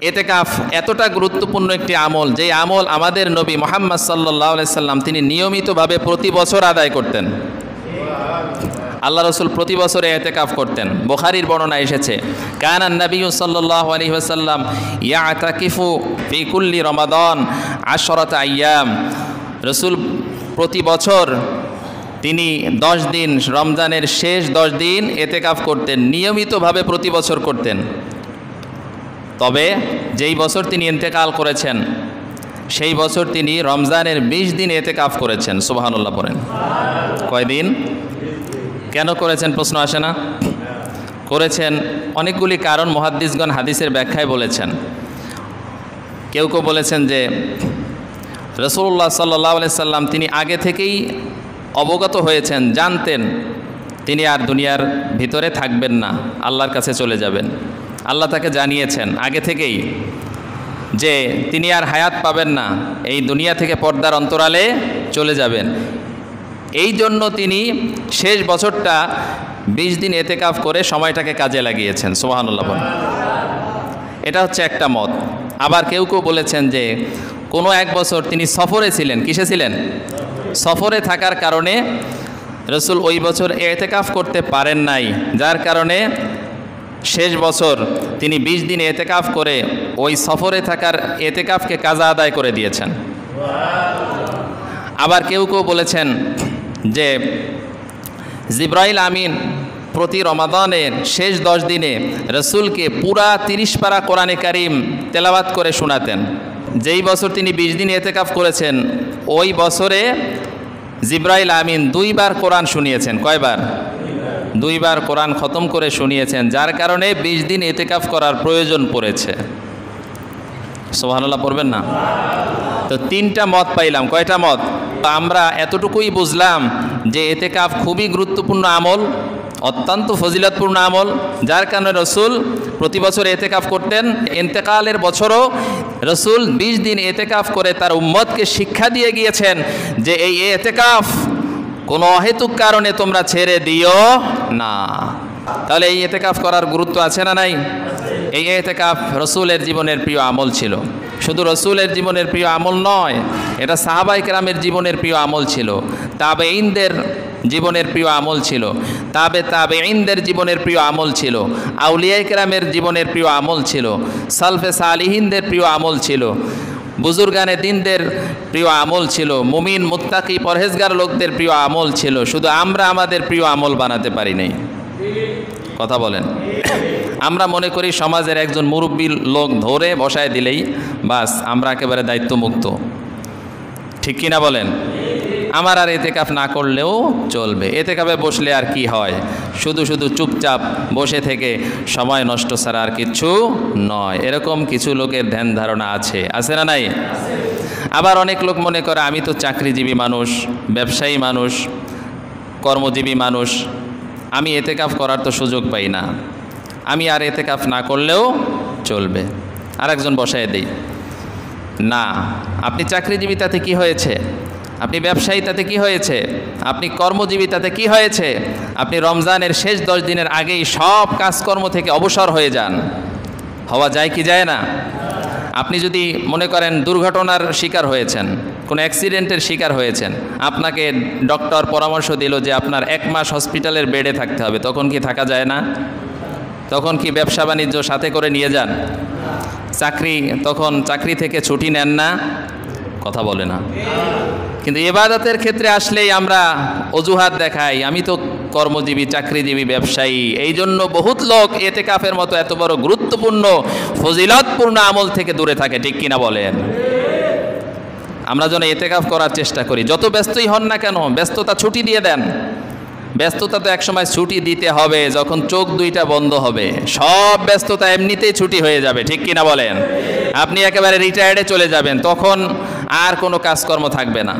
এতেকাফ এতটা গুরুত্বপূর্ণ একটি আমল, যে আমল আমাদের নবী মুহাম্মদ সাল্লাল্লাহু আলাইহি সাল্লাম তিনি নিয়মিতভাবে প্রতি বছর আদায় করতেন। আল্লাহ রসুল প্রতি বছরে এতেকাফ করতেন। বুখারীর বর্ণনা এসেছে, কানান নবী সাল্লাল্লাহু আলাইহি ওয়াসাল্লাম ইয়াতাকিফু ফি কুল্লি রমাদান 10 আইয়াম। রসুল প্রতি বছর তিনি 10 দিন, রমজানের শেষ 10 দিন এতেকাফ করতেন, নিয়মিতভাবে প্রতি বছর করতেন। তবে যেই বছর তিনি ইন্তেকাল করেছেন সেই বছর তিনি রমজানের 20 দিন এতেকাফ করেছেন। সুবহানাল্লাহ পড়েন। কয়দিন? কেন করেছেন প্রশ্ন আসে না? করেছেন অনেকগুলি কারণ মুহাদ্দিসগণ হাদিসের ব্যাখ্যায় বলেছেন। কেউ কেউ বলেছেন যে রাসূলুল্লাহ সাল্লাল্লাহু আলাইহি সাল্লাম তিনি আগে থেকেই অবগত হয়েছেন, জানতেন তিনি আর দুনিয়ার ভিতরে থাকবেন না, আল্লাহর কাছে চলে যাবেন। আল্লাহ তাকে জানিয়েছেন আগে থেকেই যে তিনি আর হায়াত পাবেন না, এই দুনিয়া থেকে পর্দার অন্তরালে চলে যাবেন। এই জন্য তিনি শেষ বছরটা 20 দিন এতেকাফ করে সময়টাকে কাজে লাগিয়েছেন। সুবহানাল্লাহ। এটা হচ্ছে একটা মত। আবার কেউ কেউ বলেছেন যে কোনো এক বছর তিনি সফরে ছিলেন। কিসে ছিলেন? সফরে থাকার কারণে রসুল ওই বছর এতেকাফ করতে পারেন নাই, যার কারণে শেষ বছর তিনি 20 দিন এতেকাফ করে ওই সফরে থাকার এতেকাফকে কাজা আদায় করে দিয়েছেন। আবার কেউ কেউ বলেছেন যে জিব্রাইল আমিন প্রতি রমাদানের শেষ 10 দিনে রসুলকে পুরা 30 পারা কোরআনে কারিম তেলাওয়াত করে শোনাতেন। যেই বছর তিনি 20 দিন এতেকাফ করেছেন ওই বছরে জিব্রাইল আমিন 2 বার কোরআন শুনিয়েছেন। কয়বার? 2 বার কোরআন খতম করে শুনিয়েছেন, যার কারণে 20 দিন এতেকাফ করার প্রয়োজন পড়েছে। সুবহানাল্লাহ পড়বেন না? তো 3টা মত পাইলাম। কয়টা মত? আমরা এতটুকুই বুঝলাম যে এতেকাফ খুবই গুরুত্বপূর্ণ আমল, অত্যন্ত ফজিলতপূর্ণ আমল, যার কারণে রসুল প্রতি বছর এতেকাফ করতেন। ইন্তেকালের বছরও রসুল 20 দিন এতেকাফ করে তার উম্মতকে শিক্ষা দিয়ে গিয়েছেন যে এই এতেকাফ কোনো অহেতুক কারণে তোমরা ছেড়ে দিও না। তাহলে এই এতেকাফ করার গুরুত্ব আছে না নাই? এই এতেকাফ রসুলের জীবনের প্রিয় আমল ছিল। শুধু রসুলের জীবনের প্রিয় আমল নয়, এটা সাহাবায়ে কেরামের জীবনের প্রিয় আমল ছিল, তাবেঈনদের জীবনের প্রিয় আমল ছিল, তাবেঈনদের জীবনের প্রিয় আমল ছিল, আউলিয়ায়ে কেরামের জীবনের প্রিয় আমল ছিল, সালফে সালিহিনদের প্রিয় আমল ছিল, বুজুর্গানে দিনদের প্রিয় আমল ছিল, মুমিন মুত্তাকি পরহেজগার লোকদের প্রিয় আমল ছিল। শুধু আমরা আমাদের প্রিয় আমল বানাতে পারি নাই। কথা বলেন। আমরা মনে করি সমাজের একজন মুরব্বী লোক ধরে বসায় দিলেই বাস আমরা একেবারে দায়িত্বমুক্ত। ঠিক কিনা বলেন? আমার আর এতেকাফ না করলেও চলবে। এতেকাফে বসলে আর কি হয়? শুধু শুধু চুপচাপ বসে থেকে সময় নষ্ট ছাড়া আর কিচ্ছু নয়। এরকম কিছু লোকের ধ্যান ধারণা আছে, আছে না নাই? আবার অনেক লোক মনে করে আমি তো চাকরিজীবী মানুষ, ব্যবসায়ী মানুষ, কর্মজীবী মানুষ, আমি এতেকাফ করার তো সুযোগ পাই না, আমি আর এতেকাফ না করলেও চলবে। আরেকজন বসায় দেই। না, আপনি চাকরিজীবী তাতে কি হয়েছে? আপনি ব্যবসায়ী তাতে কি হয়েছে? আপনি কর্মজীবী তাতে কি হয়েছে? আপনি রমজানের শেষ 10 দিনের আগেই সব কাজকর্ম থেকে অবসর হয়ে যান। হওয়া যায় কি যায় না? আপনি যদি মনে করেন দুর্ঘটনার শিকার হয়েছেন, কোনো অ্যাক্সিডেন্টের শিকার হয়েছেন, আপনাকে ডক্টর পরামর্শ দিল যে আপনার 1 মাস হসপিটালের বেডে থাকতে হবে, তখন কি থাকা যায় না? তখন কি ব্যবসা বাণিজ্য সাথে করে নিয়ে যান? তখন চাকরি থেকে ছুটি নেন না? কথা বলে না। কিন্তু ইবাদতের ক্ষেত্রে আসলেই আমরা অজুহাত দেখাই, আমি তো কর্মজীবী, চাকরিজীবী, ব্যবসায়ী। এই জন্য বহুত লোক এতেকাফের মতো এত বড় গুরুত্বপূর্ণ ফজিলতপূর্ণ আমল থেকে দূরে থাকে। ঠিক কিনা বলেন? আমরা যেন এতেকাফ করার চেষ্টা করি। যত ব্যস্তই হন না কেন, ব্যস্ততা ছুটি দিয়ে দেন। ব্যস্ততা তো একসময় ছুটি দিতে হবে, যখন চোখ 2টা বন্ধ হবে। সব ব্যস্ততা এমনিতেই ছুটি হয়ে যাবে। ঠিক কিনা বলেন? আপনি একেবারে রিটায়ার্ডে চলে যাবেন, তখন আর কোনো কাজকর্ম থাকবে না।